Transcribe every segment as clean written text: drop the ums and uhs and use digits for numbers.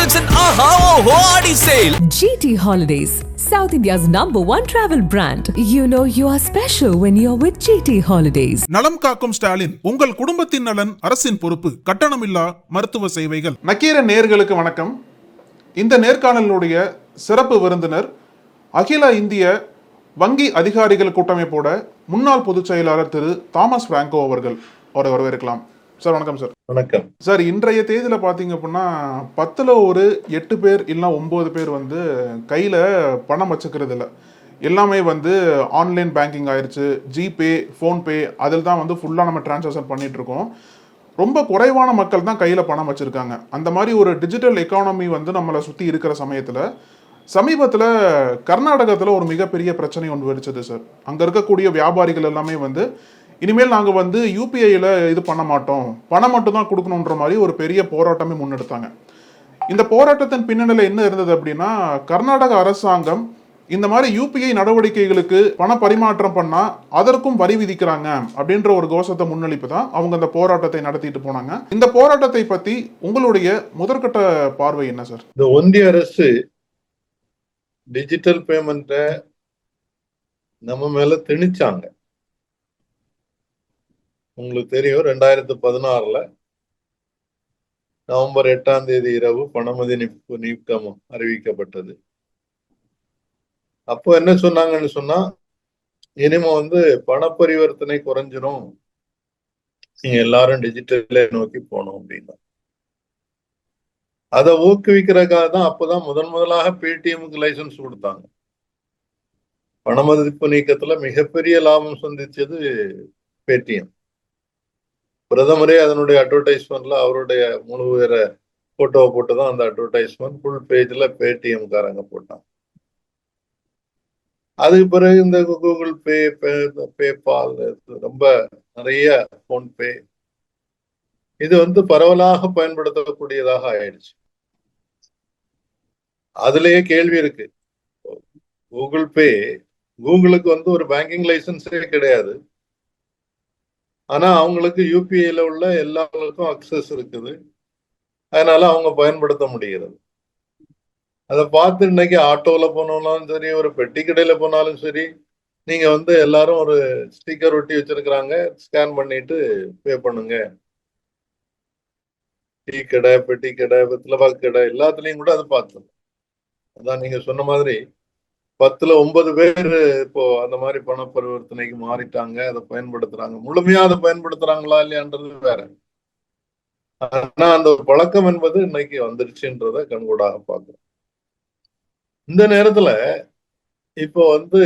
It's an Aha Oho Adi sale. GT Holidays, South India's #1 travel brand. You know you are special when you're with GT Holidays. நலம் காக்கும் ஸ்டாலின், உங்கள் குடும்பத்தின் நலன் அரசின் பொறுப்பு. கட்டணமில்லா மருத்துவ சேவைகள். நக்கீரன் நேயர்களுக்கு வணக்கம். இந்த நேர்காணலுடைய சிறப்பு விருந்தினர் அகில இந்திய வங்கி அதிகாரிகள் கூட்டமைப்போட முன்னாள் பொதுச் செயலாளர் திரு தாமஸ் பிராங்கோ அவர்கள். அவரை வரவேற்கலாம். சார் வணக்கம். சார் வணக்கம் சார். இன்றைய தேதியில் பார்த்தீங்க அப்படின்னா 10ல் ஒரு 8 பேர் இல்லைனா 9 பேர் வந்து கையில் பணம் வச்சுக்கிறது இல்லை. எல்லாமே வந்து ஆன்லைன் பேங்கிங் ஆயிடுச்சு. ஜிபே, ஃபோன்பே அதில் தான் வந்து ஃபுல்லாக நம்ம டிரான்சாக்ஷன் பண்ணிட்டு இருக்கோம். ரொம்ப குறைவான மக்கள் தான் கையில் பணம் வச்சுருக்காங்க. அந்த மாதிரி ஒரு டிஜிட்டல் எக்கானமி வந்து நம்மளை சுற்றி இருக்கிற சமயத்தில் சமீபத்தில் கர்நாடகத்தில் ஒரு மிகப்பெரிய பிரச்சனை ஒன்று வெடிச்சது சார். அங்கே இருக்கக்கூடிய வியாபாரிகள் எல்லாமே வந்து இனிமேல் நாங்கள் வந்து யூபிஐயில் இது பண்ண மாட்டோம், பணம் மட்டும் தான் கொடுக்கணுன்ற மாதிரி ஒரு பெரிய போராட்டமே முன்னெடுத்தாங்க. இந்த போராட்டத்தின் பின்னணியில் என்ன இருந்தது அப்படின்னா, கர்நாடக அரசாங்கம் இந்த மாதிரி யூபிஐ நடவடிக்கைகளுக்கு பண பரிமாற்றம் பண்ணால் அதற்கும் வரி விதிக்கிறாங்க அப்படின்ற ஒரு கோஷத்தை முன்னெடுப்பு தான் அவங்க அந்த போராட்டத்தை நடத்திட்டு போனாங்க. இந்த போராட்டத்தை பற்றி உங்களுடைய முதற்கட்ட பார்வை என்ன சார்? இந்த ஒன்றிய அரசு டிஜிட்டல் பேமெண்ட்டை நம்ம மேல திணிச்சாங்க. உங்களுக்கு தெரியும், 2016 நவம்பர் 8ஆம் தேதி இரவு பணமதி நீக்கம் அறிவிக்கப்பட்டது. அப்போ என்ன சொன்னாங்கன்னு சொன்னா, இனிமே வந்து பண பரிவர்த்தனை குறைஞ்சிரும், நீங்க எல்லாரும் டிஜிட்டலை நோக்கி போனோம் அப்படின்னா. அதை ஊக்குவிக்கிறதுக்காக தான் அப்போதான் முதலாக பேடிஎம்க்கு லைசன்ஸ் கொடுத்தாங்க. பணமதிப்பு நீக்கத்துல மிகப்பெரிய லாபம் சந்திச்சது பேடிஎம். பிரதமரே அதனுடைய அட்வர்டைஸ்மெண்ட்ல அவருடைய முழு உயர போட்டோவை போட்டுதான் அந்த அட்வர்டைஸ்மெண்ட் ஃபுல் பேஜ்ல பேடிஎம் காரங்க போட்டாங்க. அதுக்கு பிறகு இந்த கூகுள் பே, பேபால், ரொம்ப நிறைய போன்பே இது வந்து பரவலாக பயன்படுத்தக்கூடியதாக ஆயிடுச்சு. அதுலயே கேள்வி இருக்கு. கூகுள் பே, கூகுளுக்கு வந்து ஒரு பேங்கிங் லைசன்ஸே கிடையாது. ஆனா அவங்களுக்கு யூபிஐல உள்ள எல்லாருக்கும் அக்சஸ் இருக்குது. அதனால அவங்க பயன்படுத்த முடிகிறது. அதை பார்த்து இன்னைக்கு ஆட்டோல போனாலும் சரி, ஒரு பெட்டி கடையில போனாலும் சரி, நீங்க வந்து எல்லாரும் ஒரு ஸ்டிக்கர் ஒட்டி வச்சிருக்கிறாங்க, ஸ்கேன் பண்ணிட்டு பே பண்ணுங்க. டீ கடை, பெட்டி கடை, வெத்தலைபாக்கு கடை எல்லாத்துலயும் கூட அதை பார்த்தோம். அதான் நீங்க சொன்ன மாதிரி 10ல் 9 பேர் இப்போ அந்த மாதிரி பண பரிவர்த்தனைக்கு மாறிட்டாங்க, அதை பயன்படுத்துறாங்க. முழுமையா அதை பயன்படுத்துறாங்களா இல்லையான்றது வேற. ஆனா அந்த ஒரு பழக்கம் என்பது இன்னைக்கு வந்துருச்சுன்றத கண்கூடாக பார்க்கிறோம். இந்த நேரத்துல இப்போ வந்து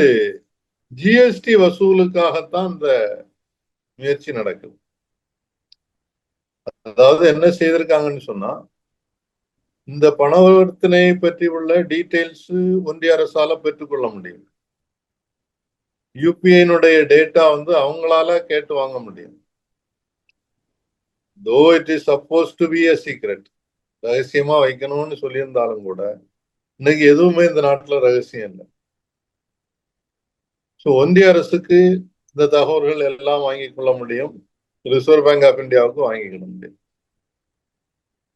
ஜிஎஸ்டி வசூலுக்காகத்தான் இந்த முயற்சி நடக்குது. அதாவது என்ன செய்திருக்காங்கன்னு சொன்னா, இந்த பணவர்த்தனை பற்றி உள்ள டீடைல்ஸ் ஒன்றிய அரசால பெற்றுக்கொள்ள முடியும். யூபிஐனுடைய டேட்டா வந்து அவங்களால கேட்டு வாங்க முடியும். Though it is suppose to be a secret, ரகசியமா வைக்கணும்னு சொல்லியிருந்தாலும் கூட இன்னைக்கு எதுவுமே இந்த நாட்டுல ரகசியம் இல்லை. ஸோ ஒன்றிய அரசுக்கு இந்த தகவல்கள் எல்லாம் வாங்கிக் கொள்ள முடியும், ரிசர்வ் பேங்க் ஆஃப் இந்தியாவுக்கு வாங்கிக்கிட முடியும்.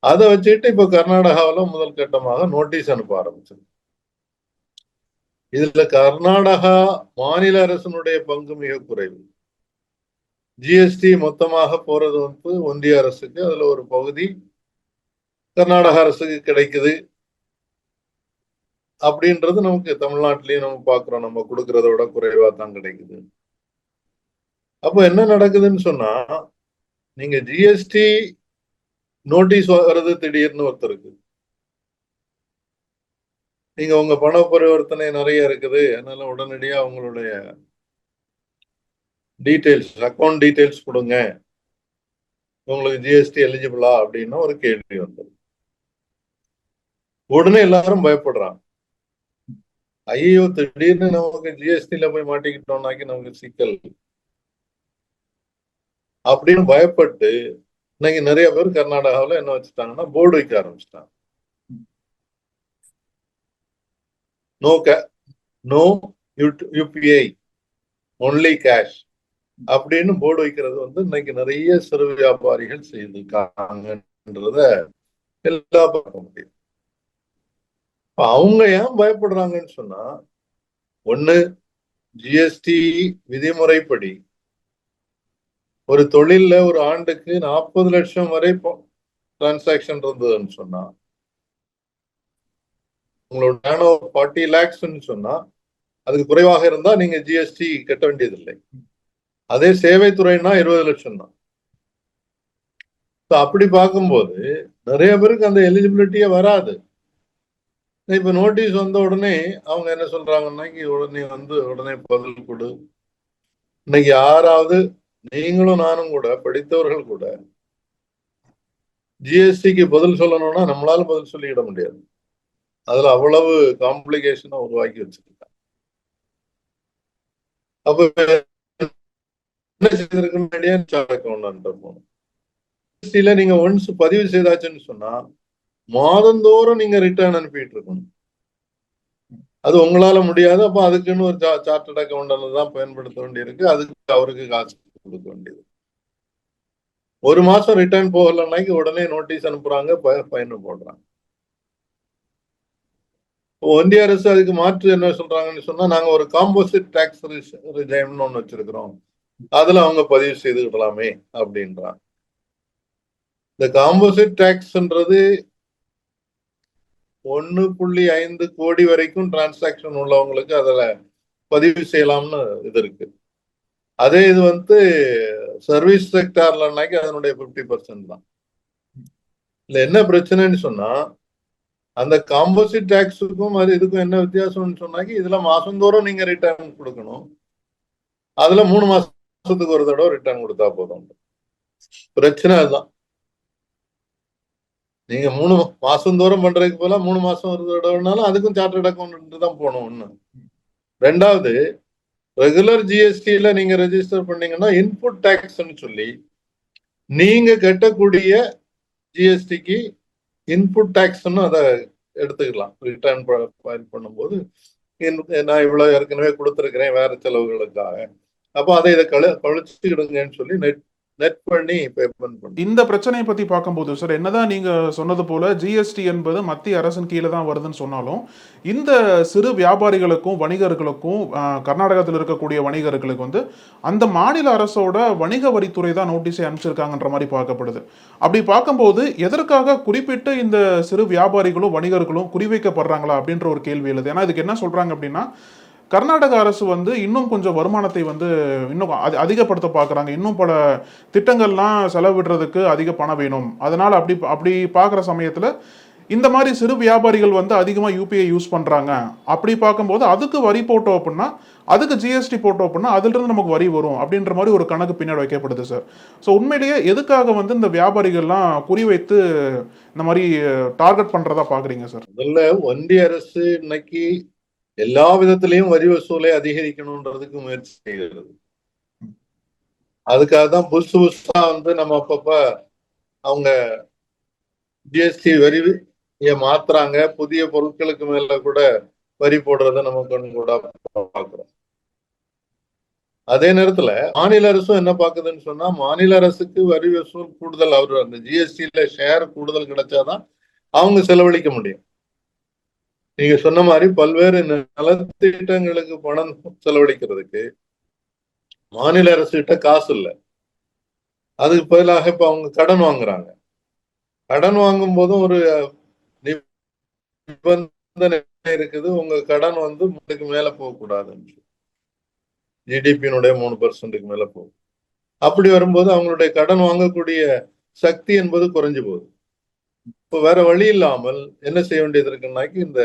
அதை வச்சுட்டு இப்ப கர்நாடகாவில முதல் கட்டமாக நோட்டீஸ் அனுப்ப ஆரம்பிச்சது. இதுல கர்நாடகா மாநில அரசினுடைய பங்கு மிக குறைவு. ஜிஎஸ்டி மொத்தமாக போறது வந்து ஒன்றிய அரசுக்கு, அதுல ஒரு பகுதி கர்நாடக அரசுக்கு கிடைக்குது அப்படின்றது நமக்கு தமிழ்நாட்டிலயும் நம்ம பாக்குறோம். நம்ம கொடுக்கறத விட குறைவா தான் கிடைக்குது. அப்ப என்ன நடக்குதுன்னு சொன்னா, நீங்க ஜிஎஸ்டி நோட்டீஸ் வருது திடீர்னு ஒருத்தருக்கு, நீங்க உங்க பண பரிவர்த்தனை நிறைய இருக்குது, அதனால உடனடியா உங்களுடைய டீடைல்ஸ், அக்கௌண்ட் டீடைல்ஸ் கொடுங்க, உங்களுக்கு ஜிஎஸ்டி எலிஜிபிளா அப்படின்னா ஒரு கேள்வி வந்தது. உடனே எல்லாரும் பயப்படுறாங்க. ஐயோ, திடீர்னு நமக்கு ஜிஎஸ்டில போய் மாட்டிக்கிட்டோம்னாக்கி நமக்கு சிக்கல் அப்படின்னு பயப்பட்டு இன்னைக்கு நிறைய பேர் கர்நாடகாவில் என்ன வச்சுட்டாங்கன்னா போர்டு வைக்க ஆரம்பிச்சிட்டாங்க. நோ யூபிஐ, ஒன்லி கேஷ் அப்படின்னு போர்டு வைக்கிறது வந்து இன்னைக்கு நிறைய சிறு வியாபாரிகள் செய்திருக்காங்கன்றத எல்லாம் பார்க்க முடியும். அவங்க ஏன் பயப்படுறாங்கன்னு சொன்னா, ஒண்ணு ஜிஎஸ்டி விதிமுறைப்படி ஒரு தொழில்ல ஒரு ஆண்டுக்கு 40 லட்சம் வரை டிரான்சாக்சன் இருந்ததுன்னு சொன்னா, உங்களோட 40 lakhsன்னு சொன்னா அதுக்கு குறைவாக இருந்தா நீங்க ஜிஎஸ்டி கட்ட வேண்டியதில்லை. அதே சேவை துறைனா 20 லட்சம் தான். அப்படி பார்க்கும்போது நிறைய பேருக்கு அந்த எலிஜிபிலிட்டியே வராது. இப்ப நோட்டீஸ் வந்த உடனே அவங்க என்ன சொல்றாங்கன்னா, உடனே பதில் கொடு. இன்னைக்கு யாராவது, நீங்களும் நானும் கூட, படித்தவர்கள் கூட ஜிஎஸ்டிக்கு பதில் சொல்லணும்னா நம்மளால பதில் சொல்லிட முடியாது. அதுல அவ்வளவு காம்ப்ளிகேஷனை உருவாக்கி வச்சிருக்காங்க. அப்ப என்ன செய்திருக்க போகணும். ஜிஎஸ்டில நீங்க ஒன்ஸ் பதிவு செய்தாச்சுன்னு சொன்னா மாதந்தோறும் நீங்க ரிட்டர்ன் அனுப்பிட்டு இருக்கணும். அது உங்களால முடியாது. அப்ப அதுக்குன்னு ஒரு சார்ட்டர்ட் அக்கௌண்டன்ட் தான் பயன்படுத்த வேண்டியிருக்கு. அதுக்கு அவருக்கு காசு கொடுக்க வேண்டியது. ஒரு மாசம் ரிட்டர்ன் போகலன்னாக்கி உடனே நோட்டீஸ் அனுப்புறாங்க, ஃபைன் போடுறாங்க. ஒன்றிய அரசு அதுக்கு மாற்று என்ன சொல்றாங்கன்னு சொன்னா, நாங்க ஒரு காம்போசிட் டாக்ஸ் ரிஜைம்னு ஒண்ணு வச்சிருக்கிறோம், அதுல அவங்க பதிவு செய்துக்கிடலாமே அப்படின்றாங்க. இந்த காம்போசிட் டாக்ஸ்ன்றது 1.5 கோடி வரைக்கும் டிரான்சாக்சன் உள்ளவங்களுக்கு அதுல பதிவு செய்யலாம்னு இது இருக்கு. அதே இது சர்வீஸ் செக்டார்லனாக்கி அதனுடைய 50% தான். இல்ல என்ன பிரச்சனைன்னு சொன்னா, அந்த காம்போசிட் டாக்ஸுக்கும் அது இதுக்கும் என்ன வித்தியாசம்னு சொன்னாக்கி, இதுல மாசந்தோறும் நீங்க ரிட்டர்ன் கொடுக்கணும். அதுல 3 மாசத்துக்கு ஒரு தடவை ரிட்டர்ன் கொடுத்தா போதும். பிரச்சனை அதுதான். நீங்க 3 மாசந்தோறும் பண்றதுக்கு போல 3 மாசம் ஒரு தடவைனாலும் அதுக்கும் சார்ட்டர்ட் அக்கௌண்ட் தான் போகணும். ஒண்ணு. ரெண்டாவது, ரெகுலர் ஜிஎஸ்டியில நீங்க ரெஜிஸ்டர் பண்ணீங்கன்னா இன்புட் டாக்ஸ்ன்னு சொல்லி நீங்க கட்டக்கூடிய ஜிஎஸ்டிக்கு இன்புட் டாக்ஸ்ன்னு அதை எடுத்துக்கலாம். ரிட்டர்ன் ஃபைல் பண்ணும்போது நான் இவ்வளவு ஏற்கனவே கொடுத்துருக்கிறேன் வேற செலவுகளுக்காக, அப்போ அதை இதை கழிச்சுக்கிடுங்கன்னு சொல்லி நெட் பண்ணி பேமெண்ட் பண்ணி. இந்த பிரச்சனையை பத்தி பார்க்கும்போது சார், என்னதான் நீங்க சொன்னது போல ஜிஎஸ்டி என்பது மத்திய அரசின் கீழே தான் வருதுன்னு சொன்னாலும், இந்த சிறு வியாபாரிகளுக்கும் வணிகர்களுக்கும் கர்நாடகத்தில் இருக்கக்கூடிய வணிகர்களுக்கு அந்த மாநில அரசோட வணிக வரித்துறை தான் நோட்டீஸை அனுப்பிச்சிருக்காங்கன்ற மாதிரி பார்க்கப்படுது. அப்படி பார்க்கும்போது எதற்காக குறிப்பிட்டு இந்த சிறு வியாபாரிகளும் வணிகர்களும் குறிவைக்கப்படுறாங்களா அப்படின்ற ஒரு கேள்வி எழுது. ஏன்னா இதுக்கு என்ன சொல்றாங்க அப்படின்னா, கர்நாடக அரசு இன்னும் கொஞ்சம் வருமானத்தை இன்னும் அதிகப்படுத்த பார்க்குறாங்க. இன்னும் பல திட்டங்கள்லாம் செலவிடுறதுக்கு அதிக பணம் வேணும். அதனால அப்படி பார்க்குற சமயத்தில் இந்த மாதிரி சிறு வியாபாரிகள் அதிகமாக யூபிஐ யூஸ் பண்ணுறாங்க. அப்படி பார்க்கும்போது அதுக்கு வரி போட்டோம் அப்படின்னா, அதுக்கு ஜிஎஸ்டி போட்டோம் அப்படின்னா அதுலேருந்து நமக்கு வரி வரும் அப்படின்ற மாதிரி ஒரு கணக்கு பின்னாடி வைக்கப்படுது சார். ஸோ உண்மையிலேயே எதுக்காக இந்த வியாபாரிகள்லாம் குறிவைத்து இந்த மாதிரி டார்கெட் பண்ணுறதா பார்க்குறீங்க சார்? முதல்ல ஒன்றிய அரசு இன்னைக்கு எல்லா விதத்திலையும் வரி வசூலை அதிகரிக்கணும்ன்றதுக்கு முயற்சி செய்கிறது. அதுக்காக தான் புதுசா நம்ம அப்பப்ப அவங்க ஜிஎஸ்டி வரியை மாத்துறாங்க. புதிய பொருட்களுக்கு மேல கூட வரி போடுறத நம்ம கண் கூட பாக்குறோம். அதே நேரத்துல மாநில அரசும் என்ன பாக்குதுன்னு சொன்னா, மாநில அரசுக்கு வரி வசூல் கூடுதல், அவர் அந்த ஜிஎஸ்டியில ஷேர் கூடுதல் கிடைச்சாதான் அவங்க செலவழிக்க முடியும். நீங்க சொன்ன மாதிரி பல்வேறு நலத்திட்டங்களுக்கு பணம் செலவழிக்கிறதுக்கு மாநில அரசு கிட்ட காசு இல்லை. அதுக்கு பதிலாக இப்ப அவங்க கடன் வாங்குறாங்க. கடன் வாங்கும் போதும் ஒரு நிபந்தனை இருக்குது, உங்க கடன் முன்னுக்கு மேல போகக்கூடாதுன்னு. ஜிடிபியினுடைய 3% மேல போகும். அப்படி வரும்போது அவங்களுடைய கடன் வாங்கக்கூடிய சக்தி என்பது குறைஞ்சு போகுது. இப்ப வேற வழி இல்லாமல் என்ன செய்ய வேண்டியது இருக்குன்னாக்கி, இந்த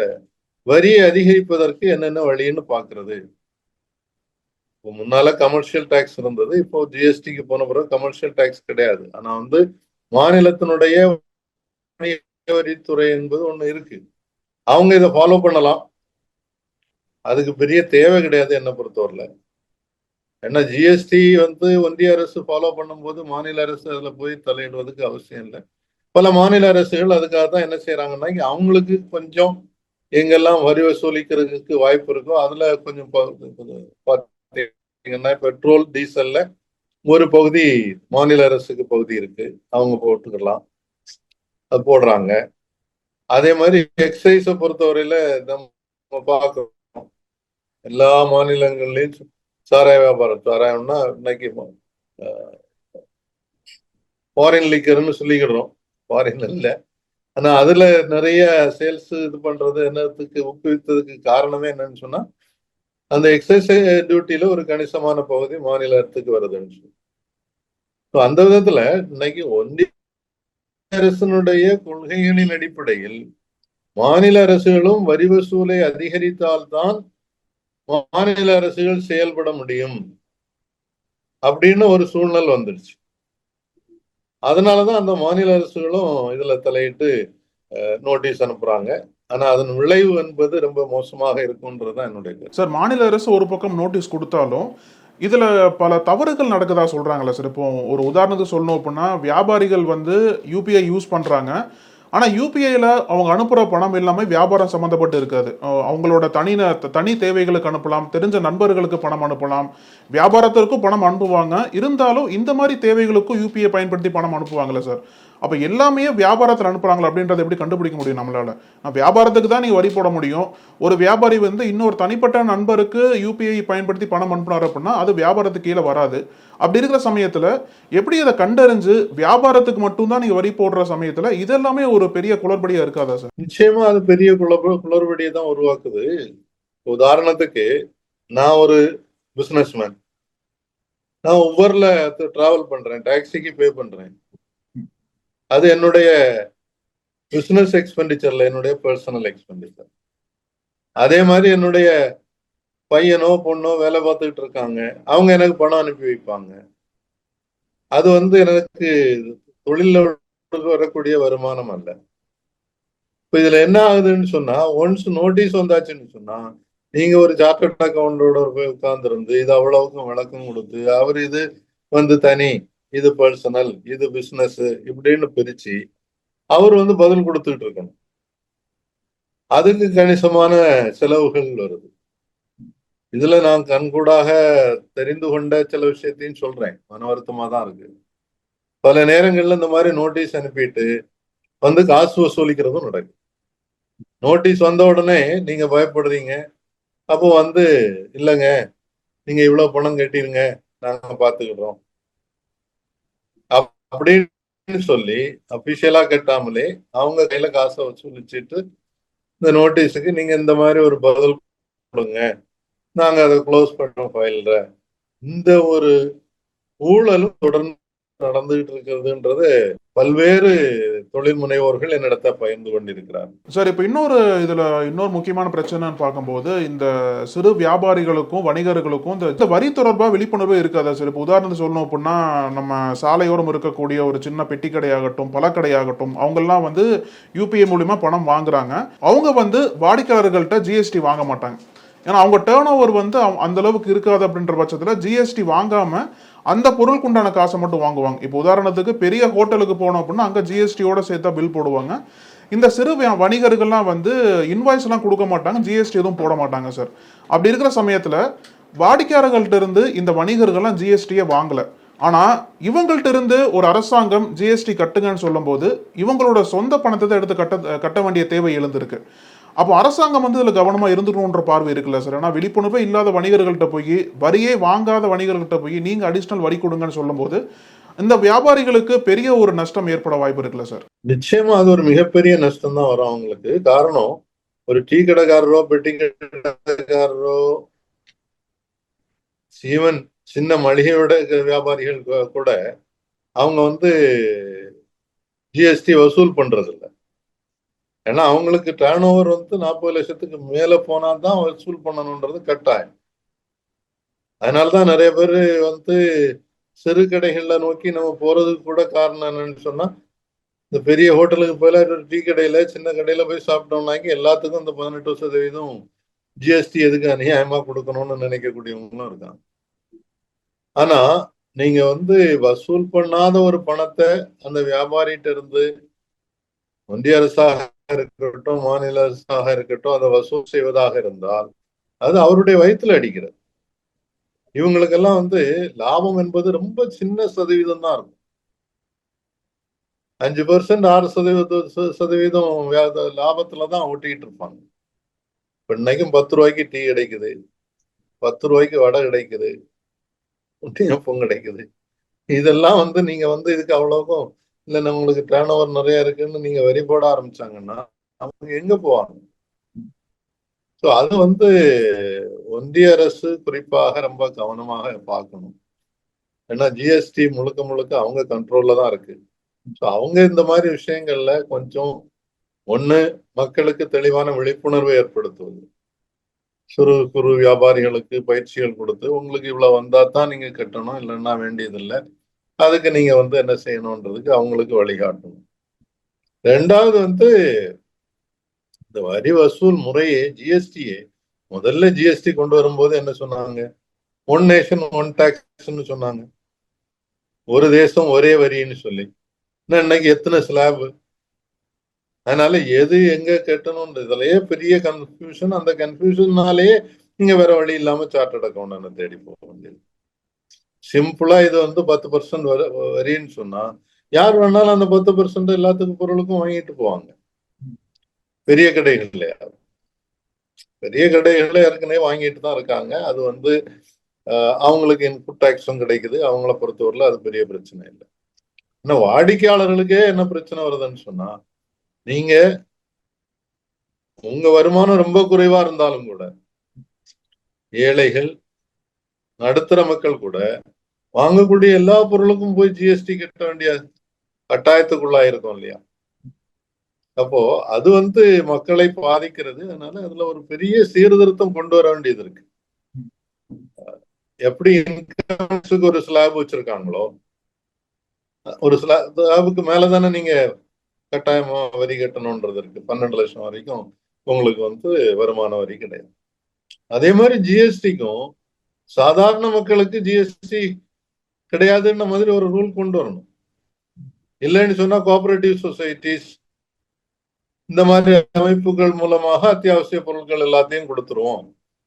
வரியை அதிகரிப்பதற்கு என்னென்ன வழின்னு பாக்குறது. முன்னால கமர்ஷியல் டாக்ஸ் இருந்தது, இப்போ ஜிஎஸ்டிக்கு போன பிறகு கமர்ஷியல் டாக்ஸ் கிடையாது. ஆனா மாநிலத்தினுடைய வரித்துறை என்பது ஒண்ணு இருக்கு, அவங்க இதை ஃபாலோ பண்ணலாம். அதுக்கு பெரிய தேவை கிடையாது என்ன பொறுத்தவரையில. ஏன்னா ஜிஎஸ்டி ஒன்றிய அரசு ஃபாலோ பண்ணும்போது மாநில அரசு அதுல போய் தலையிடுவதற்கு அவசியம் இல்லை. பல மாநில அரசுகள் அதுக்காக தான் என்ன செய்யறாங்கன்னா, அவங்களுக்கு கொஞ்சம் எங்கெல்லாம் வரி வசூலிக்கிறதுக்கு வாய்ப்பு இருக்கோ அதுல கொஞ்சம் பார்த்தீங்கன்னா, பெட்ரோல் டீசல்ல ஒரு பகுதி மாநில அரசுக்கு பகுதி இருக்கு, அவங்க போட்டுக்கலாம், அது போடுறாங்க. அதே மாதிரி எக்ஸைஸை பொறுத்தவரையில நம்ம பார்க்கிறோம் எல்லா மாநிலங்கள்லயும் சாராய வியாபாரம். சாராயம்னா இன்னைக்கு ஃபாரின் லிக்கர்னு சொல்லிக்கிறோம், ஃபாரின் இல்ல. ஆனா அதுல நிறைய சேல்ஸ் இது பண்றது என்னத்துக்கு ஊக்குவித்ததுக்கு காரணமே என்னன்னு சொன்னா அந்த எக்ஸைஸ் டியூட்டியில ஒரு கணிசமான பகுதி மாநிலத்துக்கு வருதுன்னு சொல்லி. அந்த விதத்துல இன்னைக்கு ஒன்றிய அரசினுடைய கொள்கைகளின் அடிப்படையில் மாநில அரசுகளும் வரி வசூலை அதிகரித்தால்தான் மாநில அரசுகள் செயல்பட முடியும் அப்படின்னு ஒரு சூழ்நிலை வந்துடுச்சு. அதனாலதான் அந்த மாநில அரசுகளும் இதுல தலையிட்டு நோட்டீஸ் அனுப்புறாங்க. ஆனா அதன் விளைவு என்பது ரொம்ப மோசமாக இருக்கும்ன்றதுதான் என்னுடைய கருத்து. சார், மாநில அரசு ஒரு பக்கம் நோட்டீஸ் கொடுத்தாலும் இதுல பல தவறுகள் நடக்குதா சொல்றாங்களே சார். இப்போ ஒரு உதாரணத்துக்கு சொல்லணும் அப்படின்னா, வியாபாரிகள் வந்து யூபிஐ யூஸ் பண்றாங்க. ஆனா யூபிஐல அவங்க அனுப்புற பணம் எல்லாமே வியாபாரம் சம்பந்தப்பட்டு இருக்காது. அவங்களோட தனி தேவைகளுக்கு அனுப்பலாம், தெரிஞ்ச நண்பர்களுக்கு பணம் அனுப்பலாம், வியாபாரத்திற்கும் பணம் அனுப்புவாங்க. இருந்தாலும் இந்த மாதிரி தேவைகளுக்கும் யூபிஐ பயன்படுத்தி பணம் அனுப்புவாங்கல்ல சார். அப்ப எல்லாமே வியாபாரத்தில் அனுப்புறாங்களா அப்படின்றத எப்படி கண்டுபிடிக்க முடியும் நம்மளால? வியாபாரத்துக்கு தான் நீங்க வரி போட முடியும். ஒரு வியாபாரி வந்து இன்னொரு தனிப்பட்ட நண்பருக்கு யூபிஐ பயன்படுத்தி பணம் அனுப்புனாரு அப்படின்னா அது வியாபாரத்துக்கு கீழே வராது. அப்படி இருக்கிற சமயத்துல எப்படி அதை கண்டறிஞ்சு வியாபாரத்துக்கு மட்டும்தான் நீங்க வரி போடுற சமயத்துல இதெல்லாமே ஒரு பெரிய குளறுபடியா இருக்காதா சார்? நிச்சயமா அது பெரிய குளறுபடியை தான் உருவாக்குது. உதாரணத்துக்கு நான் ஒரு பிசினஸ்மேன், நான் ஊபர்ல டிராவல் பண்றேன், டாக்ஸிக்கு பே பண்றேன். அது என்னுடைய பிசினஸ் எக்ஸ்பெண்டிச்சர்ல என்னுடைய பர்சனல் எக்ஸ்பெண்டிச்சர். அதே மாதிரி என்னுடைய பையனோ பொண்ணோ வேலை பார்த்துக்கிட்டு இருக்காங்க, அவங்க எனக்கு பணம் அனுப்பி வைப்பாங்க. அது வந்து எனக்கு தொழில வரக்கூடிய வருமானம் அல்ல. இப்ப இதுல என்ன ஆகுதுன்னு சொன்னா, ஒன்ஸ் நோட்டீஸ் வந்தாச்சுன்னு சொன்னா நீங்க ஒரு சார்ட்டர்ட் அக்கௌண்டோட போய் உட்கார்ந்துருந்து இது அவ்வளவுக்கும் விளக்கம் கொடுத்து அவர் இது வந்து தனி, இது பர்சனல், இது பிசினஸ் இப்படின்னு பிரிச்சு அவர் வந்து பதில் கொடுத்துட்டு இருக்கணும். அதுக்கு கணிசமான செலவுகள் வருது. இதுல நான் கண்கூடாக தெரிந்து கொண்ட சில விஷயத்தையும் சொல்றேன், மன வருத்தமா தான் இருக்கு. பல நேரங்கள்ல இந்த மாதிரி நோட்டீஸ் அனுப்பிட்டு வந்து காசு வசூலிக்கிறதும் நடக்குது. நோட்டீஸ் வந்த உடனே நீங்க பயப்படுறீங்க. அப்போ வந்து இல்லைங்க, நீங்க இவ்வளவு பணம் கட்டிருங்க, நாங்க பாத்துக்கிடுறோம் அப்படின்னு சொல்லி அபிஷியலா கட்டாமலே அவங்க கையில காசை வசூலிச்சுட்டு இந்த நோட்டீஸுக்கு நீங்க இந்த மாதிரி ஒரு பதில் கொடுங்க, நாங்க அதை க்ளோஸ் பண்ணோம் ஃபைல்ல. இந்த ஒரு ஊழலும் தொடர்ந்து நடந்துகிட்டு இருக்கிறதுன்றது பல்வேறு தொழில் முனைவோர்கள் என்னிடத்த பகிர்ந்து கொண்டிருக்கிறார். சார், இப்போ இன்னொரு முக்கியமான பிரச்சனைன்னு பார்க்கும்போது இந்த சிறு வியாபாரிகளுக்கும் வணிகர்களுக்கும் இந்த வரி தொடர்பா விழிப்புணர்வு இருக்காதா சார்? இப்போ உதாரணத்துக்கு சொல்லணும் அப்படின்னா, நம்ம சாலையோரம் இருக்கக்கூடிய ஒரு சின்ன பெட்டி கடையாகட்டும், பழக்கடையாகட்டும், அவங்கெல்லாம் வந்து யூபிஐ மூலியமா பணம் வாங்குறாங்க. அவங்க வந்து வாடிக்கையாளர்கள்ட்ட ஜிஎஸ்டி வாங்க மாட்டாங்க. ஏன்னா அவங்க டேர்ன் ஓவர் வந்து அந்த அளவுக்கு இருக்காது. அப்படின்ற பட்சத்தில் ஜிஎஸ்டி வாங்காம அந்த பொருளுக்கு உண்டான காசை மட்டும் வாங்குவாங்க. இப்போ உதாரணத்துக்கு பெரிய ஹோட்டலுக்கு போனோம் அப்படின்னா அங்கே ஜிஎஸ்டியோட சேர்த்தா பில் போடுவாங்க. இந்த சிறு வணிகர்கள்லாம் வந்து இன்வாய்ஸ்லாம் கொடுக்க மாட்டாங்க, ஜிஎஸ்டி எதுவும் போட மாட்டாங்க சார். அப்படி இருக்கிற சமயத்தில் வாடிக்கையாளர்கள்ட்ட இருந்து இந்த வணிகர்கள்லாம் ஜிஎஸ்டியை வாங்கலை. ஆனால் இவங்கள்ட்ட இருந்து ஒரு அரசாங்கம் ஜிஎஸ்டி கட்டுங்கன்னு சொல்லும்போது இவங்களோட சொந்த பணத்தை எடுத்து கட்ட வேண்டிய தேவை எழுந்திருக்கு. அப்போ அரசாங்கம் வந்து இதில் கவனமாக இருந்துக்கணுன்ற பார்வை இருக்குல்ல சார்? ஏன்னா விழிப்புணர்வே இல்லாத வணிகர்கள்ட்ட போய், வரியே வாங்காத வணிகர்கள்ட்ட போய் நீங்கள் அடிஷ்னல் வரி கொடுங்கன்னு சொல்லும்போது இந்த வியாபாரிகளுக்கு பெரிய ஒரு நஷ்டம் ஏற்பட வாய்ப்பு இருக்குல்ல சார்? நிச்சயமா அது ஒரு மிகப்பெரிய நஷ்டம் தான் வரும் அவங்களுக்கு. காரணம், ஒரு டீ கடைக்காரரோ பெட்டி கடைக்காரரோ ஈவன் சின்ன மளிகையோட வியாபாரிகள் கூட அவங்க வந்து ஜிஎஸ்டி வசூல் பண்றது இல்லை. ஏன்னா அவங்களுக்கு டர்ன் ஓவர் வந்து 40 லட்சத்துக்கு மேல போனா தான் வசூல் பண்ணணும்ன்றது கட்டாயம். அதனாலதான் நிறைய பேர் வந்து சிறு கடைகள்ல நோக்கி நம்ம போறதுக்கு கூட காரணம் என்னன்னு சொன்னா, இந்த பெரிய ஹோட்டலுக்கு போயில ஒரு டீ கடையில சின்ன கடையில போய் சாப்பிட்டோம்னாக்கி எல்லாத்துக்கும் இந்த 18% ஜிஎஸ்டி எதுக்கு அநியாயமா கொடுக்கணும்னு நினைக்கக்கூடியவங்களும் இருக்காங்க. ஆனா நீங்க வந்து வசூல் பண்ணாத ஒரு பணத்தை அந்த வியாபாரிகிட்ட இருந்து ஒன்றிய அரசாக இருக்கட்டும், மாநில அரசாக இருக்கட்டும், அதை வசூல் செய்வதாக இருந்தால் அது அவருடைய வயிற்றுல அடிக்கிறது. இவங்களுக்கெல்லாம் வந்து லாபம் என்பது ரொம்ப சின்ன சதவீதம் தான் இருக்கும். 5%, 6% லாபத்துலதான் ஓட்டிக்கிட்டு இருப்பாங்க. இப்ப இன்னைக்கும் 10 ரூபாய்க்கு டீ கிடைக்குது, 10 ரூபாய்க்கு வடை கிடைக்குது, உட்டியப்பம் கிடைக்குது. இதெல்லாம் நீங்க இதுக்கு அவ்வளவுக்கும் இல்ல உங்களுக்கு டேர்ன் ஓவர் நிறைய இருக்குன்னு நீங்க வரி போட ஆரம்பிச்சாங்கன்னா அவங்க எங்க போவாங்க? ஸோ அது ஒன்றிய அரசு குறிப்பாக ரொம்ப கவனமாக பார்க்கணும். ஏன்னா ஜிஎஸ்டி முழுக்க முழுக்க அவங்க கண்ட்ரோல்ல தான் இருக்கு. ஸோ அவங்க இந்த மாதிரி விஷயங்கள்ல கொஞ்சம் ஒண்ணு மக்களுக்கு தெளிவான விழிப்புணர்வை ஏற்படுத்துவது, சிறு குறு வியாபாரிகளுக்கு பயிற்சிகள் கொடுத்து உங்களுக்கு இவ்வளவு வந்தா தான் நீங்க கட்டணும், இல்லைன்னா வேண்டியதில்லை, அதுக்கு நீங்க என்ன செய்யணும்ன்றதுக்கு அவங்களுக்கு வழிகாட்டணும். ரெண்டாவது இந்த வரி வசூல் முறையே ஜிஎஸ்டியே முதல்ல ஜிஎஸ்டி கொண்டு வரும்போது என்ன சொன்னாங்க? ஒன் நேஷன் ஒன் டாக்ஸ்ன்னு சொன்னாங்க, ஒரு தேசம் ஒரே வரின்னு சொல்லி. இன்னைக்கு எத்தனை ஸ்லாப்? அதனால எது எங்க கட்டணும்ன்றதுலயே பெரிய கன்ஃபியூஷன். அந்த கன்ஃபியூஷன்னாலேயே நீங்க வேற வழி இல்லாம சார்ட்டர்ட் அக்கௌண்ட் தேடி போக வேண்டியது. சிம்பிளா இது 10% வரின்னு சொன்னா யார் வேணாலும் அந்த 10% எல்லாத்துக்கும் பொருளுக்கும் வாங்கிட்டு போவாங்க. பெரிய கடைகள்ல பெரிய கடைகள்ல ஏற்கனவே வாங்கிட்டு தான் இருக்காங்க. அது அவங்களுக்கு இன்புட் டாக்ஸும் கிடைக்குது. அவங்கள பொறுத்தவரையில அது பெரிய பிரச்சனை இல்லை. இன்னும் வாடிக்கையாளர்களுக்கே என்ன பிரச்சனை வருதுன்னு சொன்னா, நீங்க உங்க வருமானம் ரொம்ப குறைவா இருந்தாலும் கூட ஏழைகள் நடுத்தர மக்கள் கூட வாங்கக்கூடிய எல்லா பொருளுக்கும் போய் ஜிஎஸ்டி கட்ட வேண்டிய கட்டாயத்துக்குள்ளாயிருக்கும் இல்லையா? அப்போ அது மக்களை பாதிக்கிறது. அதனால அதுல ஒரு பெரிய சீர்திருத்தம் கொண்டு வர வேண்டியது இருக்கு. எப்படி இன்கம்ஸுக்கு ஒரு ஸ்லாப் வச்சிருக்காங்களோ, ஒரு ஸ்லாபுக்கு மேலதானே நீங்க கட்டாயமா வரி கட்டணும்ன்றது இருக்கு. 12 லட்சம் வரைக்கும் உங்களுக்கு வருமான வரி கிடையாது. அதே மாதிரி ஜிஎஸ்டிக்கும் சாதாரண மக்களுக்கு ஜிஎஸ்டி கிடையாதுன்ற மாதிரி ஒரு ரூல் கொண்டு வரணும். இல்லைன்னு சொன்னா கோஆபரேட்டிவ் சொசைட்டிஸ் இந்த மாதிரி அமைப்புகள் மூலமாக அத்தியாவசிய பொருட்கள் எல்லாத்தையும் கொடுத்துருவோம்,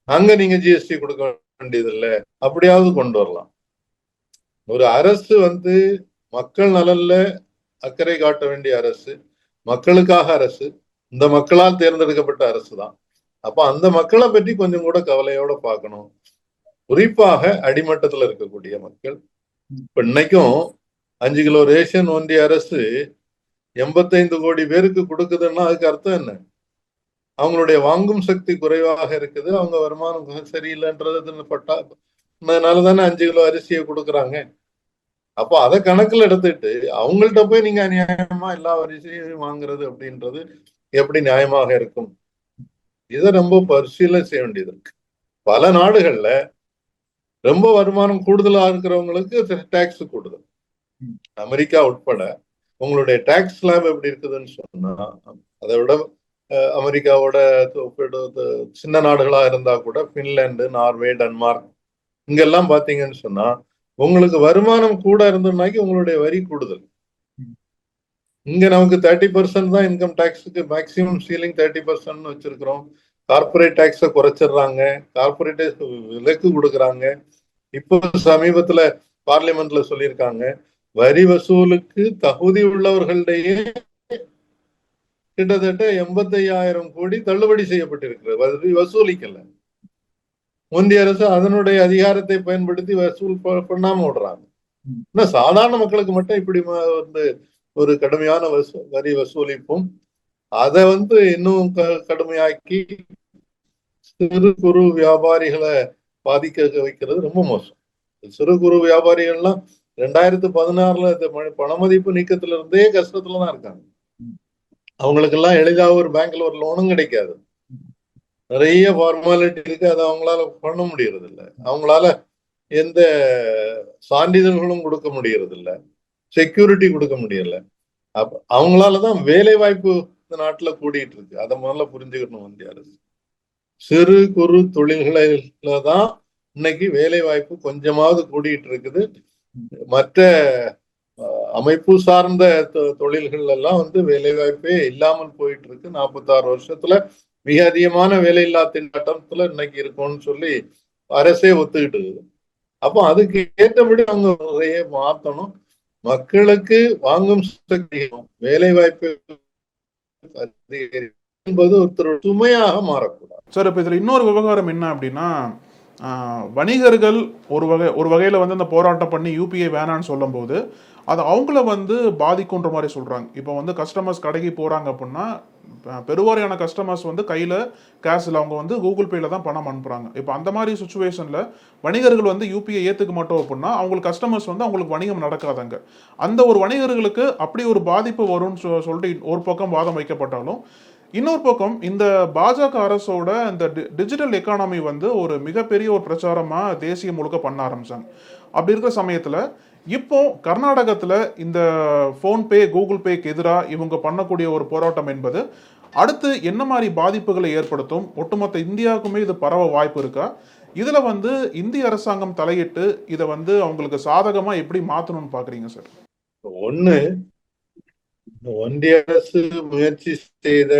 அங்க நீங்க ஜிஎஸ்டி கொடுக்க வேண்டியது இல்லை, அப்படியாவது கொண்டு வரலாம். ஒரு அரசு மக்கள் நலன்ல அக்கறை காட்ட வேண்டிய அரசு, மக்களுக்காக அரசு, இந்த மக்களால் தேர்ந்தெடுக்கப்பட்ட அரசு தான். அப்ப அந்த மக்களை பற்றி கொஞ்சம் கூட கவலையோட பார்க்கணும். குறிப்பாக அடிமட்டத்துல இருக்கக்கூடிய மக்கள். இப்ப இன்னைக்கும் 5 கிலோ ரேஷன் ஒன்றிய அரசு 85 கோடி பேருக்கு கொடுக்குதுன்னா அதுக்கு அர்த்தம் என்ன? அவங்களுடைய வாங்கும் சக்தி குறைவாக இருக்குது, அவங்க வருமானம் சரியில்லைன்றது பட்டா அதனாலதானே 5 கிலோ அரிசியை கொடுக்குறாங்க. அப்போ அதை கணக்குல எடுத்துட்டு அவங்கள்ட்ட போய் நீங்க அநியாயமா எல்லா அரிசியும் வாங்குறது அப்படின்றது எப்படி நியாயமாக இருக்கும்? இதை ரொம்ப பரிசீலனை செய்ய வேண்டியது இருக்கு. பல நாடுகள்ல ரொம்ப வருமானம் கூடுதலா இருக்கிறவங்களுக்கு டாக்ஸ் கூடுதல். அமெரிக்கா உட்பட உங்களுடைய டாக்ஸ் ஸ்லாப் எப்படி இருக்குதுன்னு சொன்னா, அதை விட அமெரிக்காவோட சின்ன நாடுகளா இருந்தா கூட பின்லாந்து, நார்வே, டென்மார்க் இங்கெல்லாம் பாத்தீங்கன்னு சொன்னா உங்களுக்கு வருமானம் கூட இருந்தோம்னாக்கி உங்களுடைய வரி கூடுதல். இங்க நமக்கு 30% தான் இன்கம் டாக்ஸுக்கு மேக்சிமம் சீலிங் 30% வச்சிருக்கிறோம். கார்பரேட் டாக்ஸை குறைச்சிடுறாங்க, கார்பரேட் விலக்கு கொடுக்குறாங்க. இப்போ சமீபத்துல பார்லிமெண்ட்ல சொல்லியிருக்காங்க, வரி வசூலுக்கு தகுதி உள்ளவர்களிடையே கிட்டத்தட்ட 85,000 கோடி தள்ளுபடி செய்யப்பட்டிருக்கிறது. வரி வசூலிக்கல. ஒன்றிய அரசு அதனுடைய அதிகாரத்தை பயன்படுத்தி வசூல் பண்ணாம விடுறாங்க. ஆனா சாதாரண மக்களுக்கு மட்டும் இப்படி ஒரு கடுமையான வரி வசூலிப்பும் அதை இன்னும் கடுமையாக்கி சிறு குறு வியாபாரிகளை பாதிக்க வைக்கிறது ரொம்ப மோசம். சிறு குறு வியாபாரிகள்லாம் 2016 பணமதிப்பு நீக்கத்துல இருந்தே கஷ்டத்துலதான் இருக்காங்க. அவங்களுக்கெல்லாம் எளிதாக ஒரு பேங்க்ல ஒரு லோனும் கிடைக்காது. நிறைய ஃபார்மாலிட்டி இருக்கு, அதை அவங்களால பண்ண முடியறது இல்லை. அவங்களால எந்த சான்றிதழ்களும் கொடுக்க முடியறது இல்லை, செக்யூரிட்டி கொடுக்க முடியல. அவங்களாலதான் வேலை வாய்ப்பு இந்த நாட்டுல கூடிட்டு இருக்கு. அதை முதல்ல புரிஞ்சுக்கணும் மத்திய அரசு. சிறு குறு தொழில்களதான் இன்னைக்கு வேலை வாய்ப்பு கொஞ்சமாவது கூடிட்டு இருக்குது. மற்ற அமைப்பு சார்ந்த தொழில்கள் எல்லாம் வேலை வாய்ப்பே இல்லாமல் போயிட்டு இருக்கு. 46 வருஷத்துல மிக அதிகமான வேலையில்லா திண்டாட்டத்துல இன்னைக்கு இருக்கும்னு சொல்லி அரசே ஒத்துக்கிட்டு இருக்குது. அப்போ அதுக்கு ஏற்றபடி அவங்க நிறைய மாற்றணும். மக்களுக்கு வாங்கும் சக்தியும் வேலை வாய்ப்பு என்பது ஒருத்தர் சுமையாக மாறக்கூடாது. சார், இப்போ இதில் இன்னொரு விவகாரம் என்ன அப்படின்னா, வணிகர்கள் ஒரு வகையில் வந்து அந்த போராட்டம் பண்ணி யூபிஐ வேணான்னு சொல்லும்போது அது அவங்கள வந்து பாதிக்குன்ற மாதிரி சொல்கிறாங்க. இப்போ வந்து கஸ்டமர்ஸ் கடைக்கு போகிறாங்க அப்படின்னா பெருவாரியான கஸ்டமர்ஸ் வந்து கையில் கேஷில் அவங்க வந்து கூகுள் பேயில் தான் பணம் அனுப்புகிறாங்க. இப்போ அந்த மாதிரி சுச்சுவேஷனில் வணிகர்கள் வந்து யூபிஐ ஏற்றுக்க மாட்டோம் அப்படின்னா அவங்களுக்கு கஸ்டமர்ஸ் வந்து அவங்களுக்கு வணிகம் நடக்காதாங்க. அந்த ஒரு வணிகர்களுக்கு அப்படி ஒரு பாதிப்பு வரும்னு சொல்லிட்டு ஒரு பக்கம் வாதம் வைக்கப்பட்டாலும், இன்னொரு பக்கம் இந்த பாஜக அரசோட இந்த டிஜிட்டல் எக்கானமி வந்து ஒரு மிகப்பெரிய ஒரு பிரச்சாரமா தேசியம் முழுக்க பண்ண ஆரம்பிச்சாங்க. அப்படி இருக்கிற சமயத்துல இப்போ கர்நாடகத்துல இந்த போன்பே கூகுள் பேக்கு எதிராக இவங்க பண்ணக்கூடிய ஒரு போராட்டம் என்பது அடுத்து என்ன மாதிரி பாதிப்புகளை ஏற்படுத்தும், ஒட்டுமொத்த இந்தியாவுக்குமே இது பரவ வாய்ப்பு இருக்கா, இதுல வந்து இந்திய அரசாங்கம் தலையிட்டு இதை வந்து அவங்களுக்கு சாதகமா எப்படி மாத்தணும்னு பாக்குறீங்க சார்? ஒண்ணு, ஒன்றிய அரசு முயற்சி செய்த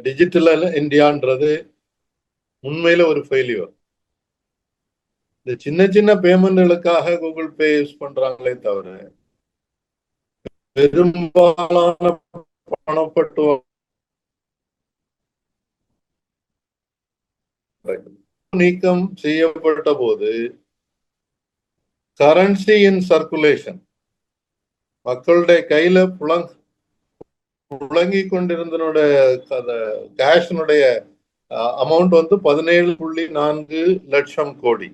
டிஜிட்டல் இந்தியான்றது உண்மையில ஒரு ஃபெயிலியர். இந்த சின்ன சின்ன பேமெண்ட்களுக்காக கூகுள் பே யூஸ் பண்றாங்களே தவிர பெரும்பாலான பணப்பட்டு நீக்கம் செய்யப்பட்ட போது கரன்சி இன் சர்க்குலேஷன் மக்களுடைய கையில புழங்கி கொண்டிருந்தனோட கேஷனுடைய அமௌண்ட் வந்து 17.4 லட்சம் கோடி.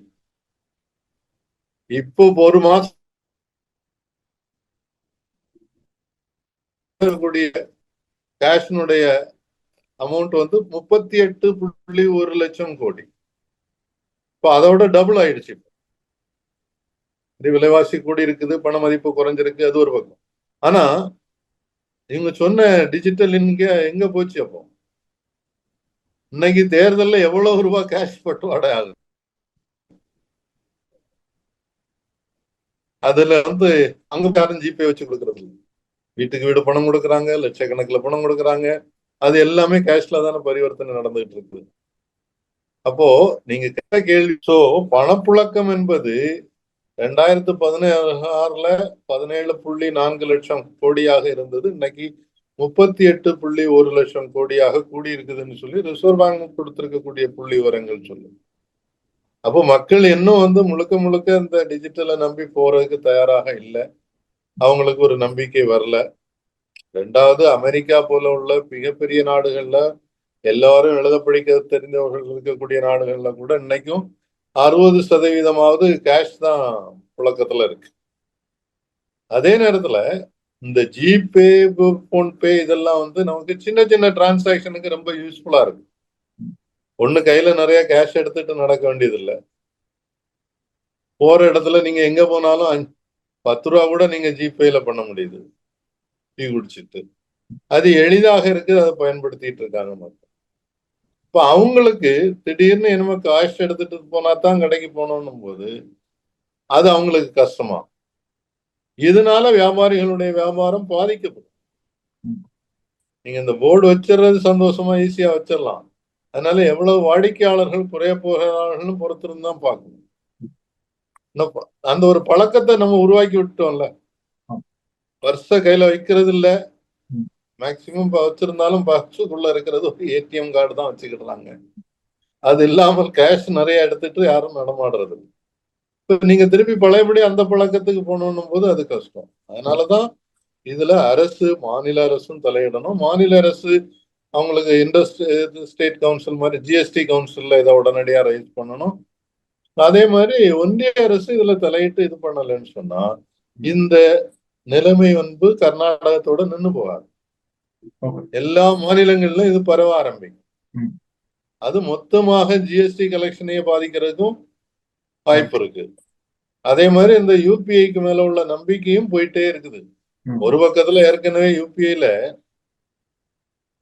இப்போ ஒரு மாசம் கேஷனுடைய அமௌண்ட் வந்து 38.1 லட்சம் கோடி. இப்போ அதோட டபுள் ஆயிடுச்சு. விலைவாசி கூடி இருக்குது, பண மதிப்பு குறைஞ்சிருக்கு, அது ஒரு பக்கம். ஆனா இவங்க சொன்ன டிஜிட்டல் எங்க போச்சு? அப்போ இன்னைக்கு தேர்தல்ல எவ்வளவு ரூபாய் கேஷ் பட்டுவாடை ஆகுது. அதுல வந்து அங்க யாரும் ஜிபே வச்சு கொடுக்கறது, வீட்டுக்கு வீடு பணம் கொடுக்குறாங்க, லட்சக்கணக்கில் பணம் கொடுக்குறாங்க. அது எல்லாமே கேஷ்ல தானே பரிவர்த்தனை நடந்துகிட்டு இருக்கு. அப்போ நீங்க கேட்ட கேள்வி, பணப்புழக்கம் என்பது 2016 17.4 லட்சம் கோடியாக இருந்தது. இன்னைக்கு 38.1 லட்சம் கோடியாக கூடி இருக்குதுன்னு சொல்லி ரிசர்வ் பேங்க் கொடுத்திருக்கக்கூடிய புள்ளி விவரங்கள் சொல்லுங்க. அப்போ மக்கள் இன்னும் வந்து முழுக்க முழுக்க இந்த டிஜிட்டலை நம்பி போறதுக்கு தயாராக இல்லை. அவங்களுக்கு ஒரு நம்பிக்கை வரல. ரெண்டாவது, அமெரிக்கா போல உள்ள மிகப்பெரிய நாடுகள்ல எல்லாரும் எழுத படிக்க தெரிந்தவர்கள் இருக்கக்கூடிய நாடுகள்ல கூட இன்னைக்கும் 60% கேஷ் தான் புழக்கத்துல இருக்கு. அதே நேரத்துல இந்த ஜிபே, போன்பே இதெல்லாம் வந்து நமக்கு சின்ன சின்ன டிரான்சாக்சனுக்கு ரொம்ப யூஸ்ஃபுல்லா இருக்கு. ஒண்ணு கையில நிறைய கேஷ் எடுத்துட்டு நடக்க வேண்டியது இல்லை. போற இடத்துல நீங்க எங்க போனாலும் 10 ரூபா கூட நீங்க ஜிபேல பண்ண முடியுது, டீ குடிச்சிட்டு. அது எளிதாக இருக்கு, அதை பயன்படுத்திட்டு இருக்காங்க மக்கள். இப்ப அவங்களுக்கு திடீர்னு என்னமோ காசு எடுத்துட்டு போனா தான் கடைக்கு போனோம்னும் போது அது அவங்களுக்கு கஷ்டமா. இதனால வியாபாரிகளுடைய வியாபாரம் பாதிக்கப்படும். நீங்க இந்த போர்டு வச்சிடறது சந்தோஷமா ஈஸியா வச்சிடலாம். அதனால எவ்வளவு வாடிக்கையாளர்கள் குறைய போகிறார்கள் பொறுத்திருந்து தான் பார்க்கணும். அந்த ஒரு பழக்கத்தை நம்ம உருவாக்கி விட்டோம்ல. வருஷ கையில வைக்கிறது இல்ல, மேக்சிமம் வச்சிருந்தாலும் பர்ஸுக்குள்ள இருக்கிறது ஒரு ஏடிஎம் கார்டு தான் வச்சுக்கிடுறாங்க. அது இல்லாமல் கேஷ் நிறைய எடுத்துட்டு யாரும் நடமாடுறது. இப்ப நீங்க திருப்பி பழையபடி அந்த பழக்கத்துக்கு போகணும் போது அது கஷ்டம். அதனாலதான் இதுல அரசு, மாநில அரசும் தலையிடணும். மாநில அரசு அவங்களுக்கு ஸ்டேட் கவுன்சில் மாதிரி ஜிஎஸ்டி கவுன்சில்ல இதை உடனடியா ரைஸ் பண்ணணும். அதே மாதிரி ஒன்றிய அரசு இதுல தலையிட்டு இது பண்ணலன்னு சொன்னா இந்த நிலைமை வந்து கர்நாடகத்தோட நின்று போகாது. எல்லா மாநிலங்களிலும் இது பரவ ஆரம்பிக்கும். அது மொத்தமாக ஜிஎஸ்டி கலெக்ஷனையே பாதிக்கிறதுக்கும் வாய்ப்பு இருக்கு. அதே மாதிரி இந்த யூபிஐக்கு மேல உள்ள நம்பிக்கையும் போயிட்டே இருக்குது. ஒரு பக்கத்துல ஏற்கனவே யூபிஐல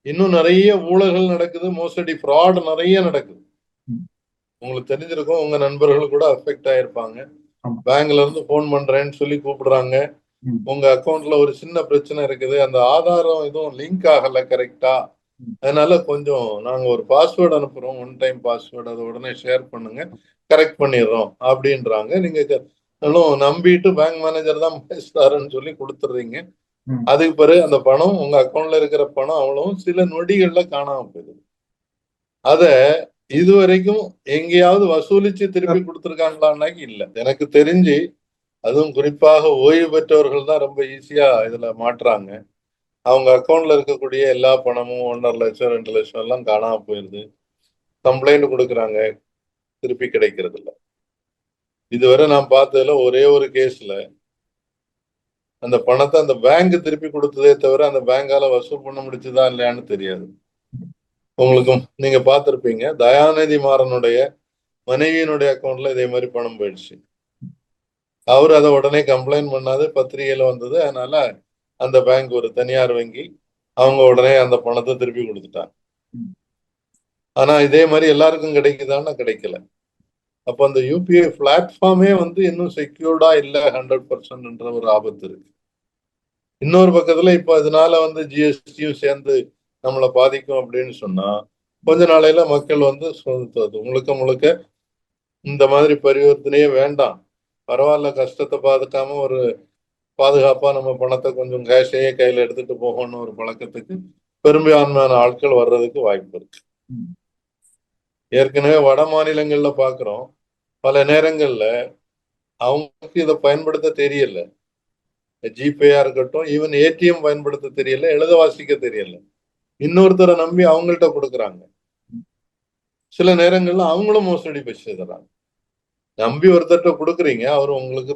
இன்னும் நிறைய ஊழல்கள் நடக்குது, மோசடி, ஃப்ராட் நிறைய நடக்குது. உங்களுக்கு தெரிஞ்சிருக்கும், உங்க நண்பர்கள் கூட அஃபெக்ட் ஆயிருப்பாங்க. பேங்க்ல இருந்து போன் பண்றேன்னு சொல்லி கூப்பிடுறாங்க. உங்க அக்கௌண்ட்ல ஒரு சின்ன பிரச்சனை இருக்குது, அந்த ஆதாரம் எதுவும் லிங்க் ஆகல கரெக்டா, அதனால கொஞ்சம் நாங்க ஒரு பாஸ்வேர்டு அனுப்புறோம், 1 டைம் பாஸ்வேர்டு, அதை உடனே ஷேர் பண்ணுங்க, கரெக்ட் பண்ணிடுறோம் அப்படின்றாங்க. நீங்க நம்பிட்டு பேங்க் மேனேஜர் தான் பேசுறாருன்னு சொல்லி கொடுத்துடுறீங்க. ம். அதுக்கு பிறகு அந்த பணம் உங்க அக்கௌண்ட்ல இருக்கிற பணம் அவ்வளவும் சில நொடிகள்ல காணாம போயிடுது. அத இதுவரைக்கும் எங்கேயாவது வசூலிச்சு திருப்பி கொடுத்துருக்காங்களான்னாக்கி இல்ல. எனக்கு தெரிஞ்சு அதுவும் குறிப்பாக ஓய்வு பெற்றவர்கள் தான் ரொம்ப ஈஸியா இதுல மாட்டுறாங்க. அவங்க அக்கௌண்ட்ல இருக்கக்கூடிய எல்லா பணமும் 1.5 லட்சம் 2 லட்சம் எல்லாம் காணாம போயிருது. கம்ப்ளைண்ட் கொடுக்குறாங்க, திருப்பி கிடைக்கிறது இல்ல. இதுவரை நான் பார்த்ததுல ஒரே ஒரு கேஸ்ல அந்த பணத்தை அந்த பேங்க் திருப்பி கொடுத்ததே தவிர அந்த பேங்கால வசூல் பண்ண முடிச்சுதா இல்லையான்னு தெரியாது. உங்களுக்கும் நீங்க பார்த்திருப்பீங்க, தயாநிதி மாறனுடைய மனைவியினுடைய அக்கௌண்ட்ல இதே மாதிரி பணம் போயிடுச்சு. அவர் அதை உடனே கம்ப்ளைண்ட் பண்ணாது, பத்திரிகையில வந்தது. அதனால அந்த பேங்க் ஒரு தனியார் வங்கி, அவங்க உடனே அந்த பணத்தை திருப்பி கொடுத்துட்டாங்க. ஆனா இதே மாதிரி எல்லாருக்கும் கிடைக்குதான்னா கிடைக்கல. அப்ப அந்த யூபிஐ பிளாட்ஃபார்மே இன்னும் செக்யூர்டா இல்ல 100% ஒரு ஆபத்து இருக்கு. இன்னொரு பக்கத்துல இப்ப இதனால ஜிஎஸ்டியும் சேர்ந்து நம்மளை பாதிக்கும் அப்படின்னு சொன்னா கொஞ்ச நாளையில மக்கள் முழுக்க முழுக்க இந்த மாதிரி பரிவர்த்தனையே வேண்டாம், பரவாயில்ல, கஷ்டத்தை பாதுகாம ஒரு பாதுகாப்பா நம்ம பணத்தை கொஞ்சம் கேஷையே கையில எடுத்துட்டு போகணும்னு ஒரு பழக்கத்துக்கு பெரும்பான்மையான ஆட்கள் வர்றதுக்கு வாய்ப்பு இருக்கு. ஏற்கனவே வட மாநிலங்கள்ல பாக்குறோம், பல நேரங்கள்ல அவங்களுக்கு இதை பயன்படுத்த தெரியல. ஜிபேயா இருக்கட்டும், ஈவன் ஏடிஎம் பயன்படுத்த தெரியல, எழுத வாசிக்க தெரியல. இன்னொருத்தரை நம்பி அவங்கள்ட்ட கொடுக்குறாங்க. சில நேரங்கள்ல அவங்களும் மோசடி செய்யறாங்க. நம்பி ஒருத்தர்கிட்ட கொடுக்குறீங்க, அவர் உங்களுக்கு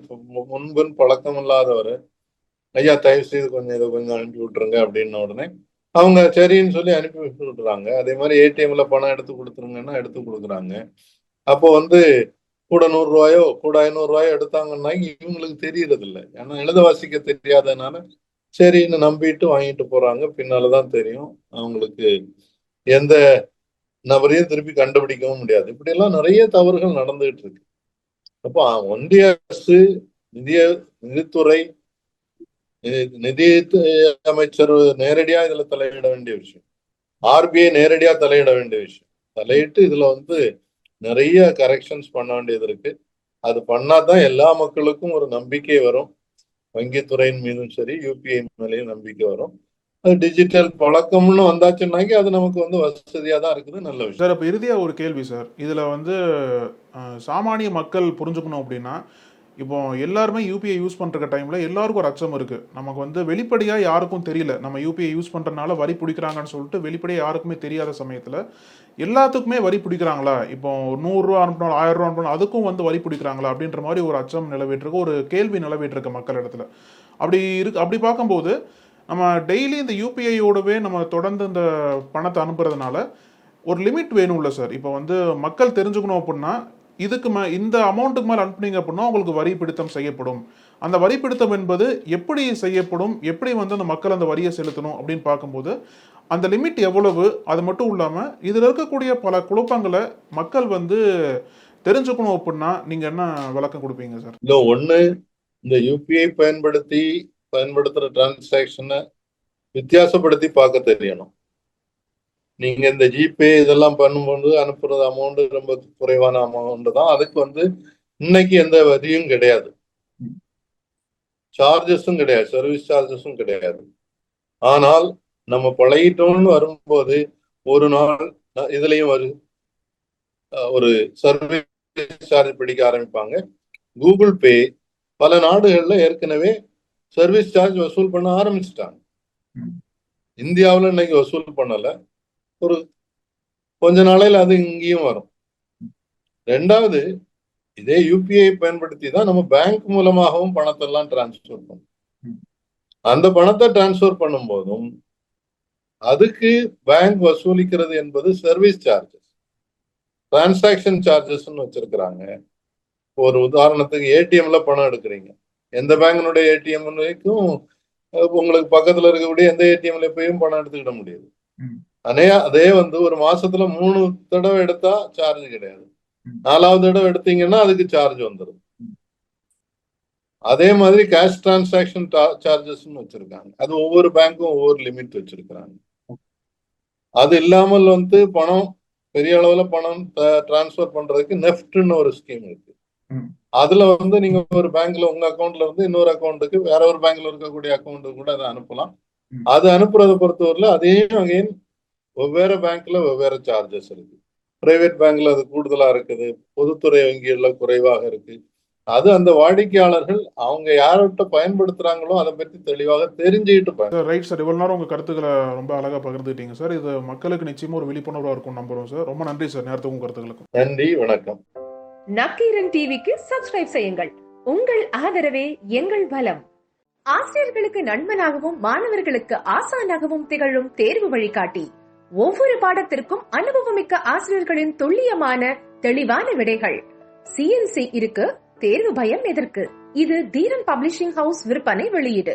முன்பின் பழக்கம் இல்லாதவர், ஐயா தயவு செய்து கொஞ்சம் இதை கொஞ்சம் அனுப்பி விட்டுருங்க அப்படின்ன உடனே அவங்க சரின்னு சொல்லி அனுப்பி விட்டுறாங்க. அதே மாதிரி ஏடிஎம்ல பணம் எடுத்து கொடுத்துருங்கன்னா எடுத்து கொடுக்குறாங்க. அப்போ கூட 100 ரூபாயோ கூட 500 ரூபாயோ எடுத்தாங்கன்னா இவங்களுக்கு தெரியறது இல்லை. ஏன்னா எழுத வாசிக்க தெரியாதனால சரின்னு நம்பிட்டு வாங்கிட்டு போறாங்க. பின்னாலதான் தெரியும் அவங்களுக்கு எந்த நபரையும் திருப்பி கண்டுபிடிக்கவும் முடியாது. இப்படி எல்லாம் நிறைய தவறுகள் நடந்துகிட்டு இருக்கு. அப்போ ஒன்றிய அரசு, நிதித்துறை, நிதி அமைச்சர் நேரடியா இதுல தலையிட வேண்டிய விஷயம். ஆர்பிஐ நேரடியா தலையிட வேண்டிய விஷயம். தலையிட்டு இதுல நிறைய கரெக்ஷன்ஸ் பண்ண வேண்டியது இருக்கு. அது பண்ணாதான் எல்லா மக்களுக்கும் ஒரு நம்பிக்கை வரும். வங்கித்துறையின் மீதும் சரி, யூபிஐ மேலேயும் நம்பிக்கை வரும். அது டிஜிட்டல் பழக்கம்னு வந்தாச்சுன்னாக்கி அது நமக்கு வசதியா தான் இருக்குது. நல்ல விஷயம் சார். இப்போ இறுதியா ஒரு கேள்வி சார். இதுல சாமானிய மக்கள் புரிஞ்சுக்கணும் அப்படின்னா, இப்போ எல்லாருமே யூபிஐ யூஸ் பண்ற டைம்ல எல்லாருக்கும் ஒரு அச்சம் இருக்கு. நமக்கு வெளிப்படையா யாருக்கும் தெரியல, நம்ம யூபிஐ யூஸ் பண்றதுனால வரி பிடிக்கிறாங்கன்னு சொல்லிட்டு வெளிப்படையா யாருக்குமே தெரியாத சமயத்துல எல்லாத்துக்குமே வரி பிடிக்கிறாங்களா, இப்போ 100 ரூபா அனுப்பினாலும் 1000 ரூபா அனுப்பினாலும் அதுக்கும் வரி பிடிக்கிறாங்களா அப்படின்ற மாதிரி ஒரு அச்சம் நிலவிட்டு இருக்கு, ஒரு கேள்வி நிலவிட்டு இருக்கு மக்கள் இடத்துல. அப்படி பார்க்கும்போது நம்ம டெய்லி இந்த யூபிஐயோடவே நம்ம தொடர்ந்து இந்த பணத்தை அனுப்புறதுனால ஒரு லிமிட் வேணும்ல சார். இப்போ மக்கள் தெரிஞ்சுக்கணும் அப்படின்னா, இந்த அமௌண்ட்டுக்கு மேலே அனுப்புனீங்க அப்படின்னா உங்களுக்கு வரி பிடித்தம் செய்யப்படும். அந்த வரி பிடித்தம் என்பது எப்படி செய்யப்படும், எப்படி அந்த மக்கள் அந்த வரியை செலுத்தணும் அப்படின்னு பார்க்கும்போது அந்த லிமிட் எவ்வளவு, அது மட்டும் இல்லாமல் இதில் இருக்கக்கூடிய பல குழப்பங்களை மக்கள் தெரிஞ்சுக்கணும் அப்படின்னா நீங்க என்ன விளக்கம் கொடுப்பீங்க சார்? இல்லை, ஒன்று, இந்த யூபிஐ பயன்படுத்துற டிரான்சாக்ஷனை வித்தியாசப்படுத்தி பார்க்க தெரியணும். நீங்க இந்த ஜிபே இதெல்லாம் பண்ணும்போது அனுப்புறது அமௌண்ட் ரொம்ப குறைவான அமௌண்ட் தான். அதுக்கு இன்னைக்கு எந்த வரியும் கிடையாது, சார்ஜஸும் கிடையாது, சர்வீஸ் சார்ஜஸும் கிடையாது. ஆனால் நம்ம பழகிட்டோம்னு வரும்போது ஒரு நாள் இதுலயும் ஒரு சர்வீஸ் சார்ஜ் பிடிக்க ஆரம்பிப்பாங்க. கூகுள் பே பல நாடுகள்ல ஏற்கனவே சர்வீஸ் சார்ஜ் வசூல் பண்ண ஆரம்பிச்சுட்டாங்க. இந்தியாவில் இன்னைக்கு வசூல் பண்ணல, ஒரு கொஞ்ச நாளையில அது இங்கேயும் வரும். ரெண்டாவது, இதே யூபிஐ பயன்படுத்தி தான் நம்ம பேங்க் மூலமாகவும் பணத்தை எல்லாம் டிரான்ஸ்பர் பண்ணும். அந்த பணத்தை டிரான்ஸ்பர் பண்ணும் போதும் அதுக்கு பேங்க் வசூலிக்கிறது என்பது சர்வீஸ் சார்ஜஸ், டிரான்சாக்ஷன் சார்ஜஸ் வச்சிருக்கிறாங்க. ஒரு உதாரணத்துக்கு ஏடிஎம்ல பணம் எடுக்கிறீங்க, எந்த பேங்கினுடைய ஏடிஎம் வரைக்கும் உங்களுக்கு பக்கத்துல இருக்கக்கூடிய எந்த ஏடிஎம்ல போயும் பணம் எடுத்துக்கிட முடியாது. அதே ஒரு மாசத்துல 3 தடவை எடுத்தா சார்ஜ் கிடையாது, 4வது தடவை எடுத்தீங்கன்னா அதுக்கு சார்ஜ் வந்துடும். அதே மாதிரி கேஷ் டிரான்சாக்ஷன் சார்ஜஸ் வச்சிருக்காங்க. அது ஒவ்வொரு பேங்க்கும் ஒவ்வொரு லிமிட் வச்சிருக்கிறாங்க. அது இல்லாமல் பணம் பெரிய அளவுல பணம் டிரான்ஸ்பர் பண்றதுக்கு நெஃப்ட்னு ஒரு ஸ்கீம் இருக்கு. அதுல வந்து நீங்க ஒரு பேங்க்ல உங்க அக்கௌண்ட்ல இருந்து இன்னொரு அக்கௌண்ட்டுக்கு வேற ஒரு பேங்க்ல இருக்கக்கூடிய அக்கௌண்ட்டுக்கு கூட அதை அனுப்பலாம். அது அனுப்புறதை பொறுத்தவரையில அதே வகையில் வெவ்வேறு பேங்க்ல வெவ்வேறு சார்ஜஸ் இருக்கு. பிரைவேட் பேங்க்ல அது கூடுதலா இருக்குது, பொதுத்துறை வங்கிகள்ல குறைவாக இருக்கு. அது அந்த வாடிக்கையாளர்கள் அவங்க யார்கிட்ட பயன்படுத்துறாங்களோ அதை பற்றி தெளிவாக தெரிஞ்சுக்கிட்டு சார் ரைட் சார், இவ்வளவு நேரம் உங்க கருத்துக்களை ரொம்ப அழகா பகிர்ந்துட்டீங்க சார். இது மக்களுக்கு நிச்சயமா ஒரு விழிப்புணர்வா இருக்கும் நம்புறோம் சார். ரொம்ப நன்றி சார் நேரத்துக்கும் கருத்துக்களுக்கும். நன்றி, வணக்கம். நக்கீரன் டிவிக்கு சப்ஸ்கிரைப் செய்யுங்கள். உங்கள் ஆதரவே எங்கள் பலம். ஆசிரியர்களுக்கு நண்பனாகவும் மாணவர்களுக்கு ஆசானாகவும் திகழும் தேர்வு வழிகாட்டி. ஒவ்வொரு பாடத்திற்கும் அனுபவமிக்க ஆசிரியர்களின் துல்லியமான தெளிவான விடைகள். CNC இருக்கு, தேர்வு பயம் எதற்கு? இது தீரன் பப்ளிஷிங் ஹவுஸ் விற்பனை வெளியீடு.